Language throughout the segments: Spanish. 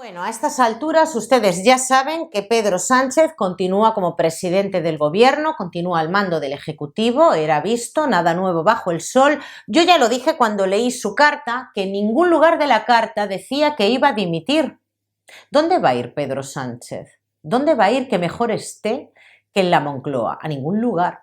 Bueno, a estas alturas ustedes ya saben que Pedro Sánchez continúa como presidente del gobierno, continúa al mando del Ejecutivo, era visto, nada nuevo bajo el sol. Yo ya lo dije cuando leí su carta, que en ningún lugar de la carta decía que iba a dimitir. ¿Dónde va a ir Pedro Sánchez? ¿Dónde va a ir que mejor esté que en la Moncloa? A ningún lugar.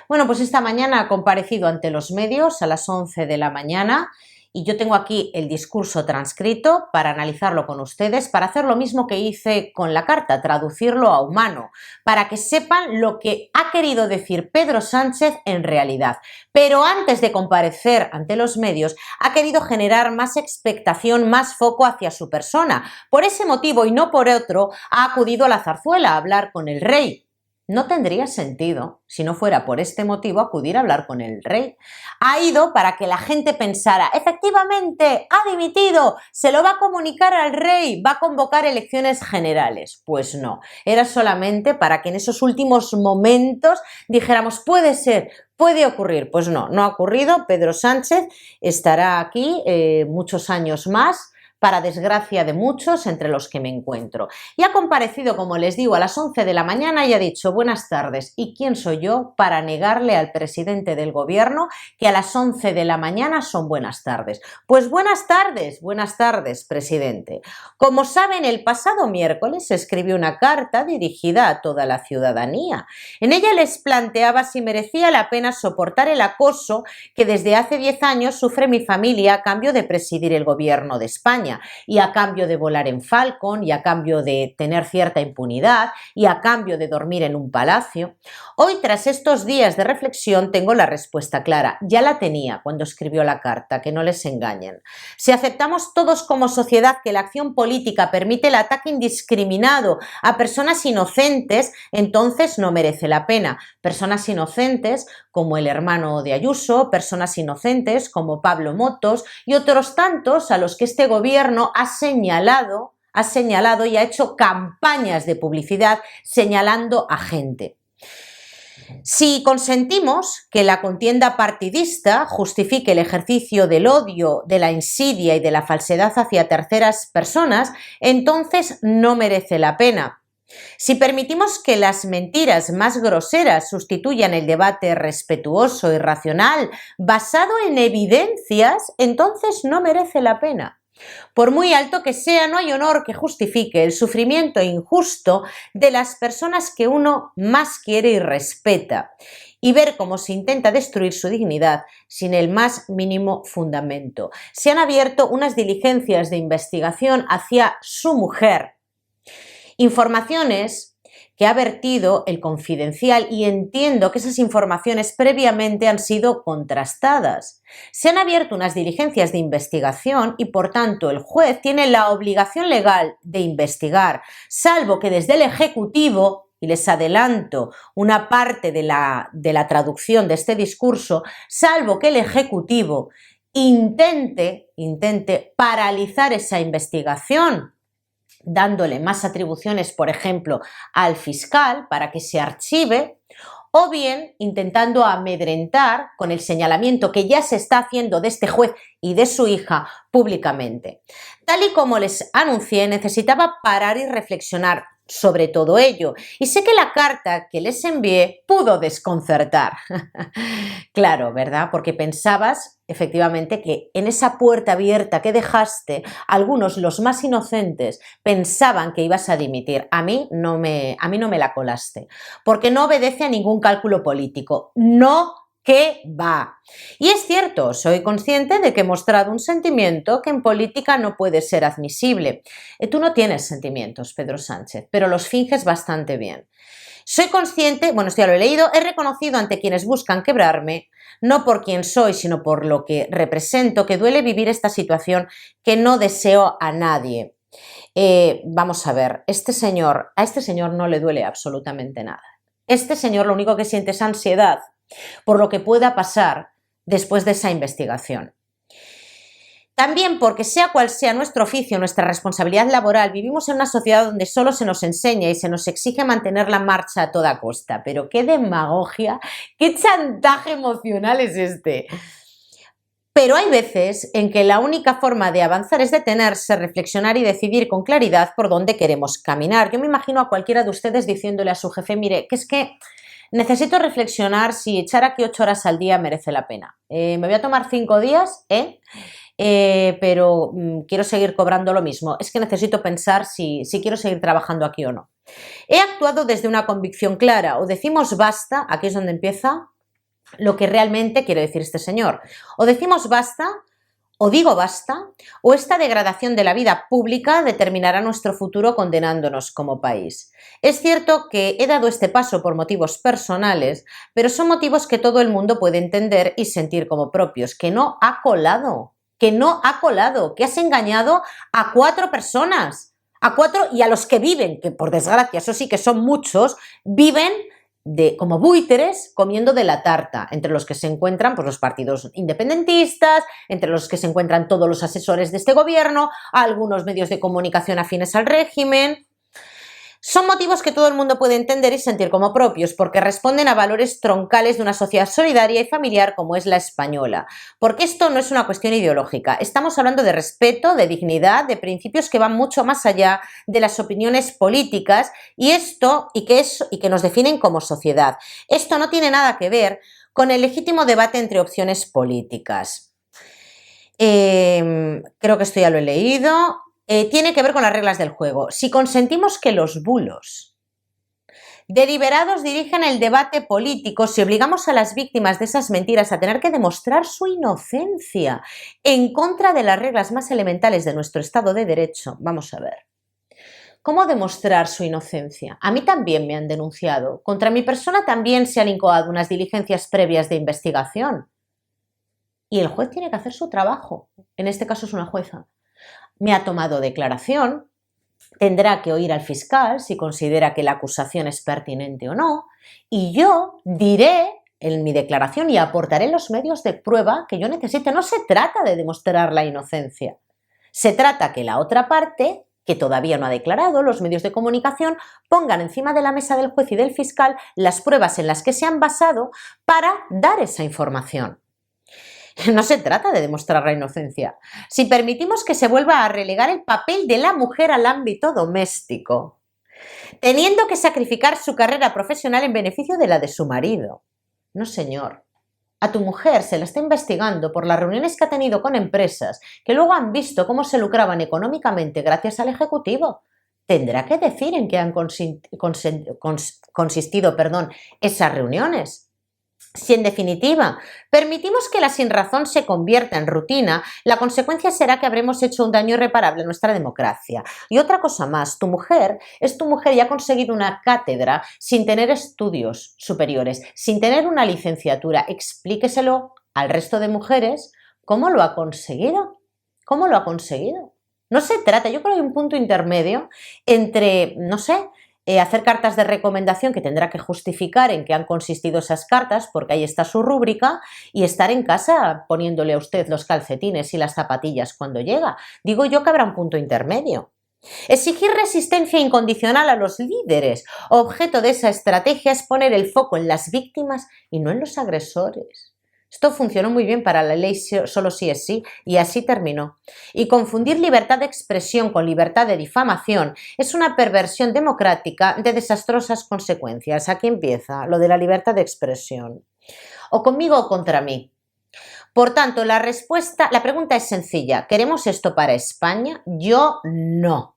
Bueno, pues esta mañana ha comparecido ante los medios a las 11 de la mañana y yo tengo aquí el discurso transcrito para analizarlo con ustedes, para hacer lo mismo que hice con la carta, traducirlo a humano, para que sepan lo que ha querido decir Pedro Sánchez en realidad. Pero antes de comparecer ante los medios, ha querido generar más expectación, más foco hacia su persona. Por ese motivo y no por otro, ha acudido a la Zarzuela a hablar con el rey. No tendría sentido, si no fuera por este motivo, acudir a hablar con el rey. Ha ido para que la gente pensara, efectivamente, ha dimitido, se lo va a comunicar al rey, va a convocar elecciones generales. Pues no, era solamente para que en esos últimos momentos dijéramos, puede ser, puede ocurrir. Pues no, no ha ocurrido. Pedro Sánchez estará aquí muchos años más, para desgracia de muchos, entre los que me encuentro. Y ha comparecido, como les digo, a las 11 de la mañana y ha dicho buenas tardes. ¿Y quién soy yo para negarle al presidente del gobierno que a las 11 de la mañana son buenas tardes? Pues buenas tardes, presidente. Como saben, el pasado miércoles escribió una carta dirigida a toda la ciudadanía. En ella les planteaba si merecía la pena soportar el acoso que desde hace 10 años sufre mi familia a cambio de presidir el gobierno de España. Y a cambio de volar en Falcon, y a cambio de tener cierta impunidad, y a cambio de dormir en un palacio. Hoy, tras estos días de reflexión, tengo la respuesta clara. Ya la tenía cuando escribió la carta, que no les engañen. Si aceptamos todos como sociedad que la acción política permite el ataque indiscriminado a personas inocentes, entonces no merece la pena. Personas inocentes como el hermano de Ayuso, personas inocentes como Pablo Motos y otros tantos a los que este gobierno ha señalado y ha hecho campañas de publicidad señalando a gente. Si consentimos que la contienda partidista justifique el ejercicio del odio, de la insidia y de la falsedad hacia terceras personas, entonces no merece la pena. Si permitimos que las mentiras más groseras sustituyan el debate respetuoso y racional basado en evidencias, entonces no merece la pena. Por muy alto que sea, no hay honor que justifique el sufrimiento injusto de las personas que uno más quiere y respeta, y ver cómo se intenta destruir su dignidad sin el más mínimo fundamento. Se han abierto unas diligencias de investigación hacia su mujer, informaciones que ha vertido el Confidencial, y entiendo que esas informaciones previamente han sido contrastadas. Se han abierto unas diligencias de investigación y, por tanto, el juez tiene la obligación legal de investigar, salvo que desde el Ejecutivo, y les adelanto una parte de la traducción de este discurso, salvo que el Ejecutivo intente paralizar esa investigación, dándole más atribuciones, por ejemplo, al fiscal para que se archive, o bien intentando amedrentar con el señalamiento que ya se está haciendo de este juez y de su hija públicamente. Tal y como les anuncié, necesitaba parar y reflexionar sobre todo ello, y sé que la carta que les envié pudo desconcertar. Claro, ¿verdad? Porque pensabas efectivamente que en esa puerta abierta que dejaste, algunos, los más inocentes, pensaban que ibas a dimitir. A mí no me la colaste, porque no obedece a ningún cálculo político. No, que va. Y es cierto, soy consciente de que he mostrado un sentimiento que en política no puede ser admisible. Tú no tienes sentimientos, Pedro Sánchez, pero los finges bastante bien. Soy consciente, bueno, esto ya lo he leído, he reconocido ante quienes buscan quebrarme, no por quién soy, sino por lo que represento, que duele vivir esta situación que no deseo a nadie. Vamos a ver, a este señor no le duele absolutamente nada. Este señor lo único que siente es ansiedad por lo que pueda pasar después de esa investigación. También porque, sea cual sea nuestro oficio, nuestra responsabilidad laboral, vivimos en una sociedad donde solo se nos enseña y se nos exige mantener la marcha a toda costa. Pero qué demagogia, qué chantaje emocional es este. Pero hay veces en que la única forma de avanzar es detenerse, reflexionar y decidir con claridad por dónde queremos caminar. Yo me imagino a cualquiera de ustedes diciéndole a su jefe, mire, que es que necesito reflexionar si echar aquí 8 horas al día merece la pena. Me voy a tomar 5 días, pero quiero seguir cobrando lo mismo. Es que necesito pensar si quiero seguir trabajando aquí o no. He actuado desde una convicción clara. O decimos basta, aquí es donde empieza lo que realmente quiere decir este señor. O decimos basta, o digo basta, o esta degradación de la vida pública determinará nuestro futuro condenándonos como país. Es cierto que he dado este paso por motivos personales, pero son motivos que todo el mundo puede entender y sentir como propios, que no ha colado, que has engañado a 4 personas, a 4 y a los que viven, que por desgracia, eso sí que son muchos, viven como buitres comiendo de la tarta, entre los que se encuentran pues, los partidos independentistas, entre los que se encuentran todos los asesores de este gobierno, algunos medios de comunicación afines al régimen. Son motivos que todo el mundo puede entender y sentir como propios, porque responden a valores troncales de una sociedad solidaria y familiar como es la española. Porque esto no es una cuestión ideológica, estamos hablando de respeto, de dignidad, de principios que van mucho más allá de las opiniones políticas y que nos definen como sociedad. Esto no tiene nada que ver con el legítimo debate entre opciones políticas. Creo que esto ya lo he leído. Tiene que ver con las reglas del juego. Si consentimos que los bulos deliberados dirijan el debate político, si obligamos a las víctimas de esas mentiras a tener que demostrar su inocencia en contra de las reglas más elementales de nuestro Estado de Derecho, vamos a ver. ¿Cómo demostrar su inocencia? A mí también me han denunciado. Contra mi persona también se han incoado unas diligencias previas de investigación. Y el juez tiene que hacer su trabajo. En este caso es una jueza. Me ha tomado declaración, tendrá que oír al fiscal si considera que la acusación es pertinente o no, y yo diré en mi declaración y aportaré los medios de prueba que yo necesite. No se trata de demostrar la inocencia, se trata que la otra parte, que todavía no ha declarado, los medios de comunicación, pongan encima de la mesa del juez y del fiscal las pruebas en las que se han basado para dar esa información. No se trata de demostrar la inocencia. Si permitimos que se vuelva a relegar el papel de la mujer al ámbito doméstico, teniendo que sacrificar su carrera profesional en beneficio de la de su marido. No, señor. A tu mujer se la está investigando por las reuniones que ha tenido con empresas que luego han visto cómo se lucraban económicamente gracias al Ejecutivo. Tendrá que decir en qué han consistido esas reuniones. Si en definitiva permitimos que la sinrazón se convierta en rutina, la consecuencia será que habremos hecho un daño irreparable a nuestra democracia. Y otra cosa más, tu mujer es tu mujer y ha conseguido una cátedra sin tener estudios superiores, sin tener una licenciatura. Explíqueselo al resto de mujeres cómo lo ha conseguido. ¿Cómo lo ha conseguido? No se trata, yo creo que hay un punto intermedio entre, no sé, hacer cartas de recomendación que tendrá que justificar en qué han consistido esas cartas, porque ahí está su rúbrica, y estar en casa poniéndole a usted los calcetines y las zapatillas cuando llega. Digo yo que habrá un punto intermedio. Exigir resistencia incondicional a los líderes. Objeto de esa estrategia es poner el foco en las víctimas y no en los agresores. Esto funcionó muy bien para la ley solo sí es sí y así terminó. Y confundir libertad de expresión con libertad de difamación es una perversión democrática de desastrosas consecuencias. Aquí empieza lo de la libertad de expresión. O conmigo o contra mí. Por tanto, la pregunta es sencilla. ¿Queremos esto para España? Yo no.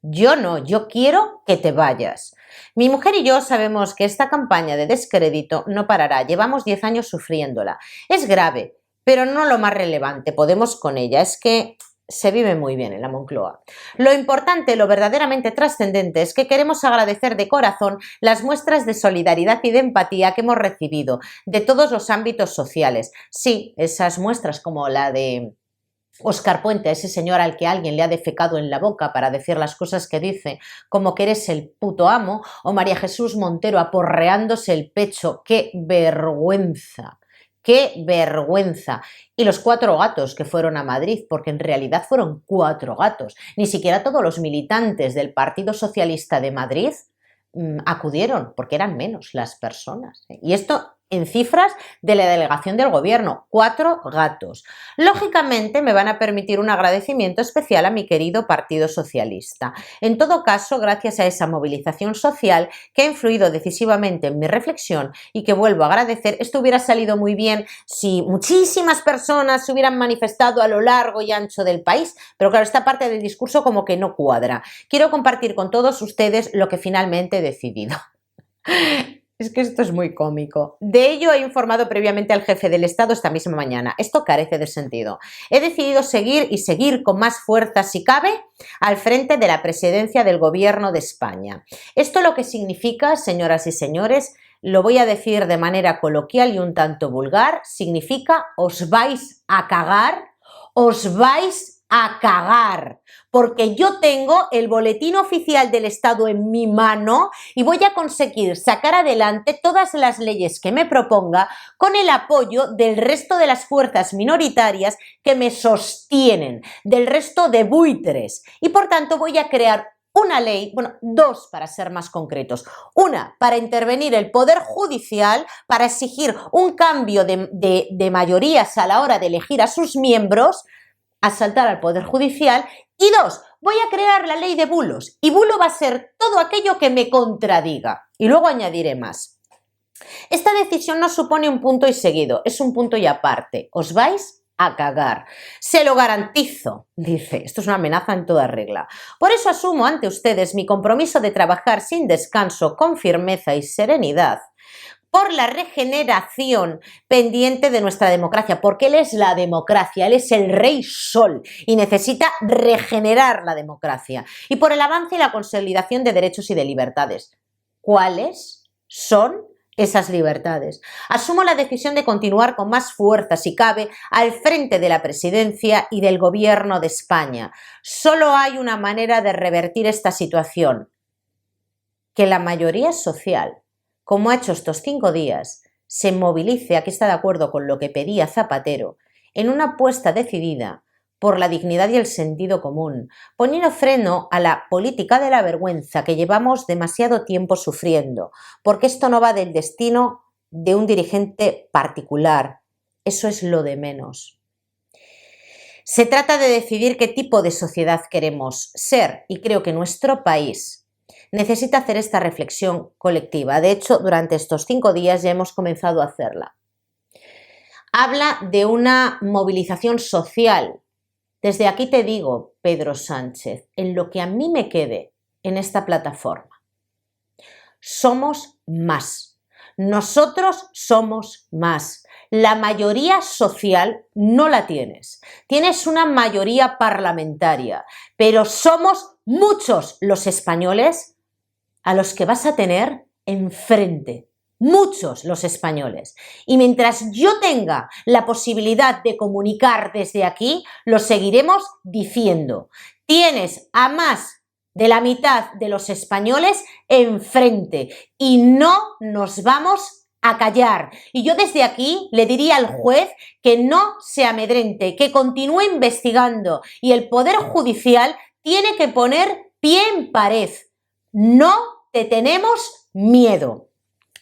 Yo no, yo quiero que te vayas. Mi mujer y yo sabemos que esta campaña de descrédito no parará. Llevamos 10 años sufriéndola. Es grave, pero no lo más relevante. Podemos con ella. Es que se vive muy bien en la Moncloa. Lo importante, lo verdaderamente trascendente es que queremos agradecer de corazón las muestras de solidaridad y de empatía que hemos recibido de todos los ámbitos sociales. Sí, esas muestras como la de Óscar Puente, ese señor al que alguien le ha defecado en la boca para decir las cosas que dice, como que eres el puto amo, o María Jesús Montero aporreándose el pecho. ¡Qué vergüenza! ¡Qué vergüenza! Y los 4 gatos que fueron a Madrid, porque en realidad fueron 4 gatos. Ni siquiera todos los militantes del Partido Socialista de Madrid acudieron, porque eran menos las personas. Y esto en cifras de la delegación del gobierno, 4 gatos. Lógicamente me van a permitir un agradecimiento especial a mi querido Partido Socialista. En todo caso, gracias a esa movilización social que ha influido decisivamente en mi reflexión y que vuelvo a agradecer, esto hubiera salido muy bien si muchísimas personas se hubieran manifestado a lo largo y ancho del país, pero claro, esta parte del discurso como que no cuadra. Quiero compartir con todos ustedes lo que finalmente he decidido. Es que esto es muy cómico. De ello he informado previamente al jefe del Estado esta misma mañana. Esto carece de sentido. He decidido seguir con más fuerza, si cabe, al frente de la presidencia del Gobierno de España. Esto lo que significa, señoras y señores, lo voy a decir de manera coloquial y un tanto vulgar, significa os vais a cagar, os vais a cagar, porque yo tengo el boletín oficial del Estado en mi mano y voy a conseguir sacar adelante todas las leyes que me proponga con el apoyo del resto de las fuerzas minoritarias que me sostienen, del resto de buitres, y por tanto voy a crear una ley, bueno, 2 para ser más concretos. Una, para intervenir el Poder Judicial, para exigir un cambio de mayorías a la hora de elegir a sus miembros, asaltar al Poder Judicial. Y 2, voy a crear la ley de bulos. Y bulo va a ser todo aquello que me contradiga. Y luego añadiré más. Esta decisión no supone un punto y seguido, es un punto y aparte. Os vais a cagar. Se lo garantizo, dice. Esto es una amenaza en toda regla. Por eso asumo ante ustedes mi compromiso de trabajar sin descanso, con firmeza y serenidad, por la regeneración pendiente de nuestra democracia, porque él es la democracia, él es el rey sol y necesita regenerar la democracia, y por el avance y la consolidación de derechos y de libertades. ¿Cuáles son esas libertades? Asumo la decisión de continuar con más fuerza, si cabe, al frente de la presidencia y del Gobierno de España. Solo hay una manera de revertir esta situación: que la mayoría social, como ha hecho estos 5 días, se movilice, aquí está de acuerdo con lo que pedía Zapatero, en una apuesta decidida por la dignidad y el sentido común, poniendo freno a la política de la vergüenza que llevamos demasiado tiempo sufriendo, porque esto no va del destino de un dirigente particular, eso es lo de menos. Se trata de decidir qué tipo de sociedad queremos ser, y creo que nuestro país necesita hacer esta reflexión colectiva. De hecho, durante estos 5 días ya hemos comenzado a hacerla. Habla de una movilización social. Desde aquí te digo, Pedro Sánchez, en lo que a mí me quede en esta plataforma, somos más. Nosotros somos más. La mayoría social no la tienes. Tienes una mayoría parlamentaria, pero somos muchos los españoles a los que vas a tener enfrente. Muchos los españoles. Y mientras yo tenga la posibilidad de comunicar desde aquí, lo seguiremos diciendo. Tienes a más de la mitad de los españoles enfrente y no nos vamos a callar. Y yo desde aquí le diría al juez que no se amedrente, que continúe investigando, y el Poder Judicial tiene que poner pie en pared. No te tenemos miedo.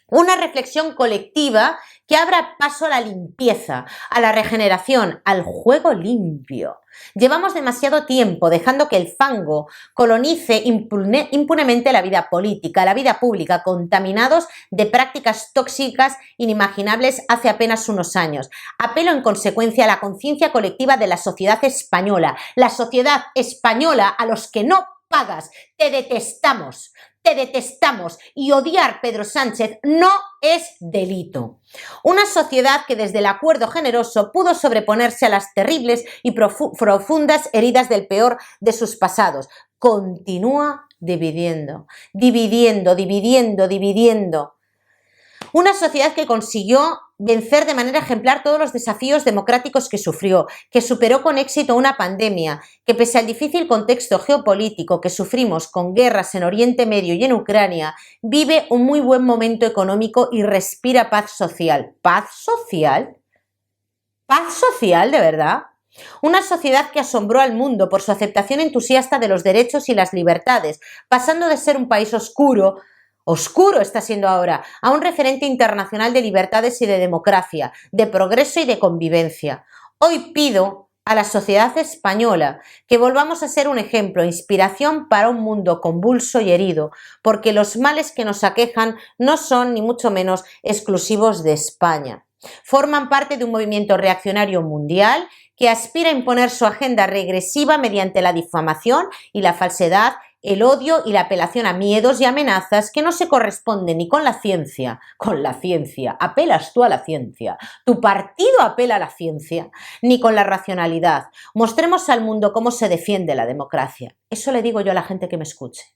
Una reflexión colectiva que abra paso a la limpieza, a la regeneración, al juego limpio. Llevamos demasiado tiempo dejando que el fango colonice impunemente la vida política, la vida pública, contaminados de prácticas tóxicas inimaginables hace apenas unos años. Apelo en consecuencia a la conciencia colectiva de la sociedad española. La sociedad española, a los que no pagas, te detestamos. Te detestamos, y odiar Pedro Sánchez no es delito. Una sociedad que desde el acuerdo generoso pudo sobreponerse a las terribles y profundas heridas del peor de sus pasados. Continúa dividiendo, dividiendo, dividiendo, dividiendo. Una sociedad que consiguió vencer de manera ejemplar todos los desafíos democráticos que sufrió, que superó con éxito una pandemia, que pese al difícil contexto geopolítico que sufrimos con guerras en Oriente Medio y en Ucrania, vive un muy buen momento económico y respira paz social. ¿Paz social? ¿Paz social, de verdad? Una sociedad que asombró al mundo por su aceptación entusiasta de los derechos y las libertades, pasando de ser un país oscuro, oscuro está siendo ahora, a un referente internacional de libertades y de democracia, de progreso y de convivencia. Hoy pido a la sociedad española que volvamos a ser un ejemplo, inspiración para un mundo convulso y herido, porque los males que nos aquejan no son ni mucho menos exclusivos de España. Forman parte de un movimiento reaccionario mundial que aspira a imponer su agenda regresiva mediante la difamación y la falsedad, el odio y la apelación a miedos y amenazas que no se corresponden ni con la ciencia. Con la ciencia, apelas tú a la ciencia, tu partido apela a la ciencia, ni con la racionalidad. Mostremos al mundo cómo se defiende la democracia. Eso le digo yo a la gente que me escuche.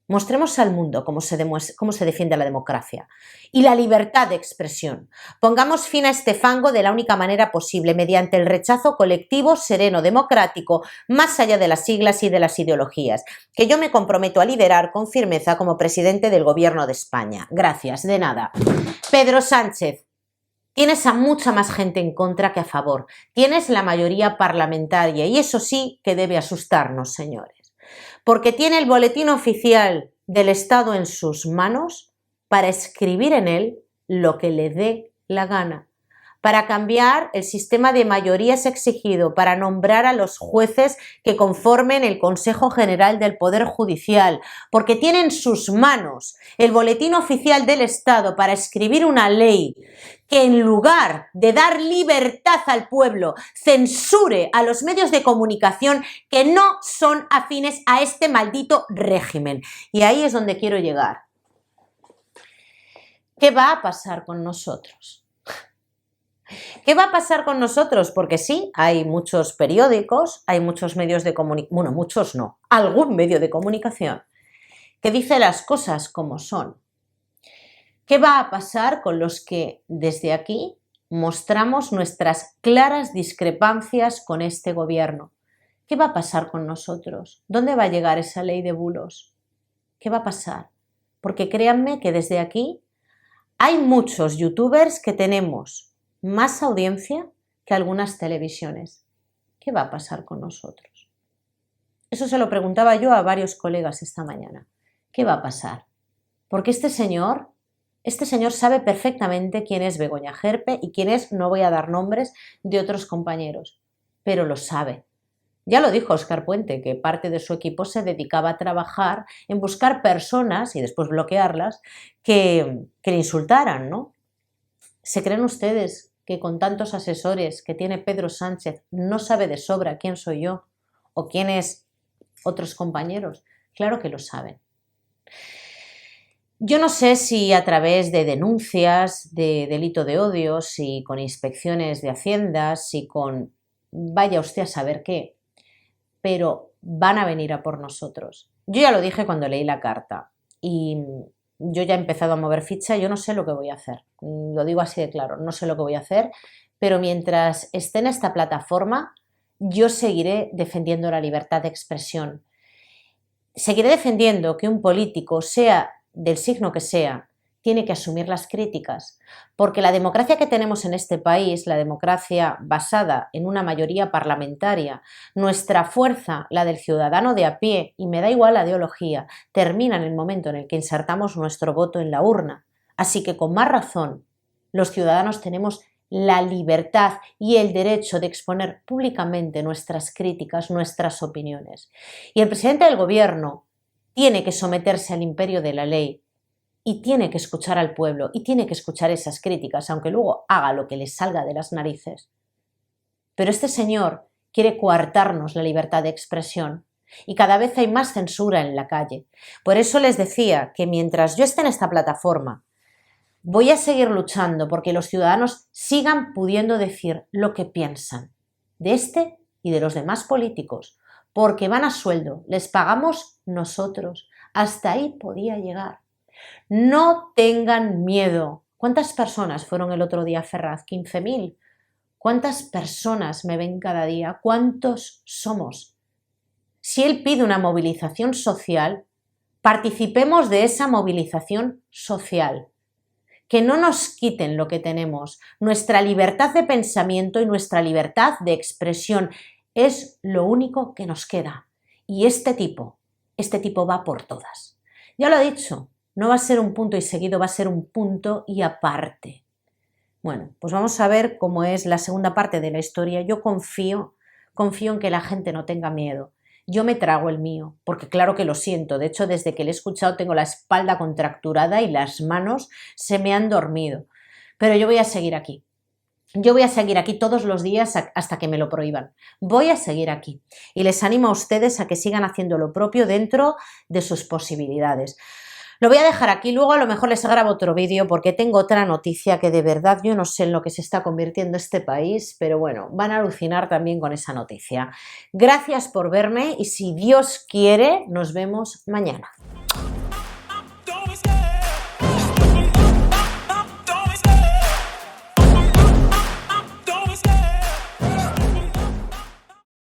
Mostremos al mundo cómo se defiende la democracia y la libertad de expresión. Pongamos fin a este fango de la única manera posible, mediante el rechazo colectivo, sereno, democrático, más allá de las siglas y de las ideologías, que yo me comprometo a liderar con firmeza como presidente del Gobierno de España. Gracias, de nada. Pedro Sánchez, tienes a mucha más gente en contra que a favor. Tienes la mayoría parlamentaria y eso sí que debe asustarnos, señores. Porque tiene el boletín oficial del Estado en sus manos para escribir en él lo que le dé la gana, para cambiar el sistema de mayorías exigido, para nombrar a los jueces que conformen el Consejo General del Poder Judicial, porque tiene en sus manos el boletín oficial del Estado para escribir una ley que en lugar de dar libertad al pueblo, censure a los medios de comunicación que no son afines a este maldito régimen. Y ahí es donde quiero llegar. ¿Qué va a pasar con nosotros? ¿Qué va a pasar con nosotros? Porque sí, hay muchos periódicos, hay muchos medios de comunicación, bueno, muchos no, algún medio de comunicación que dice las cosas como son. ¿Qué va a pasar con los que desde aquí mostramos nuestras claras discrepancias con este gobierno? ¿Qué va a pasar con nosotros? ¿Dónde va a llegar esa ley de bulos? ¿Qué va a pasar? Porque créanme que desde aquí hay muchos youtubers que tenemos más audiencia que algunas televisiones. ¿Qué va a pasar con nosotros? Eso se lo preguntaba yo a varios colegas esta mañana. ¿Qué va a pasar? Porque este señor sabe perfectamente quién es Begoña Gerpe y quién es, no voy a dar nombres, de otros compañeros, pero lo sabe. Ya lo dijo Óscar Puente, que parte de su equipo se dedicaba a trabajar en buscar personas y después bloquearlas que le insultaran, ¿no? ¿Se creen ustedes que con tantos asesores que tiene Pedro Sánchez no sabe de sobra quién soy yo o quiénes otros compañeros? Claro que lo saben. Yo no sé si a través de denuncias de delito de odio, si con inspecciones de Hacienda, si con vaya usted a saber qué, pero van a venir a por nosotros. Yo ya lo dije cuando leí la carta y yo ya he empezado a mover ficha, yo no sé lo que voy a hacer, lo digo así de claro, no sé lo que voy a hacer, pero mientras esté en esta plataforma, yo seguiré defendiendo la libertad de expresión. Seguiré defendiendo que un político, sea del signo que sea, tiene que asumir las críticas, porque la democracia que tenemos en este país, la democracia basada en una mayoría parlamentaria, nuestra fuerza, la del ciudadano de a pie, y me da igual la ideología, termina en el momento en el que insertamos nuestro voto en la urna. Así que con más razón, los ciudadanos tenemos la libertad y el derecho de exponer públicamente nuestras críticas, nuestras opiniones. Y el presidente del gobierno tiene que someterse al imperio de la ley y tiene que escuchar al pueblo y tiene que escuchar esas críticas, aunque luego haga lo que le salga de las narices. Pero este señor quiere coartarnos la libertad de expresión y cada vez hay más censura en la calle. Por eso les decía que mientras yo esté en esta plataforma, voy a seguir luchando porque los ciudadanos sigan pudiendo decir lo que piensan de este y de los demás políticos, porque van a sueldo, les pagamos nosotros. Hasta ahí podía llegar. No tengan miedo. ¿Cuántas personas fueron el otro día a Ferraz? 15.000. ¿Cuántas personas me ven cada día? ¿Cuántos somos? Si él pide una movilización social, participemos de esa movilización social. Que no nos quiten lo que tenemos. Nuestra libertad de pensamiento y nuestra libertad de expresión es lo único que nos queda. Y este tipo va por todas. Ya lo ha dicho. No va a ser un punto y seguido, va a ser un punto y aparte. Bueno, pues vamos a ver cómo es la segunda parte de la historia. Yo confío en que la gente no tenga miedo. Yo me trago el mío, porque claro que lo siento. De hecho, desde que le he escuchado tengo la espalda contracturada y las manos se me han dormido. Pero yo voy a seguir aquí. Yo voy a seguir aquí todos los días hasta que me lo prohíban. Voy a seguir aquí. Y les animo a ustedes a que sigan haciendo lo propio dentro de sus posibilidades. Lo voy a dejar aquí, luego a lo mejor les grabo otro vídeo porque tengo otra noticia que de verdad yo no sé en lo que se está convirtiendo este país, pero bueno, van a alucinar también con esa noticia. Gracias por verme y si Dios quiere, nos vemos mañana.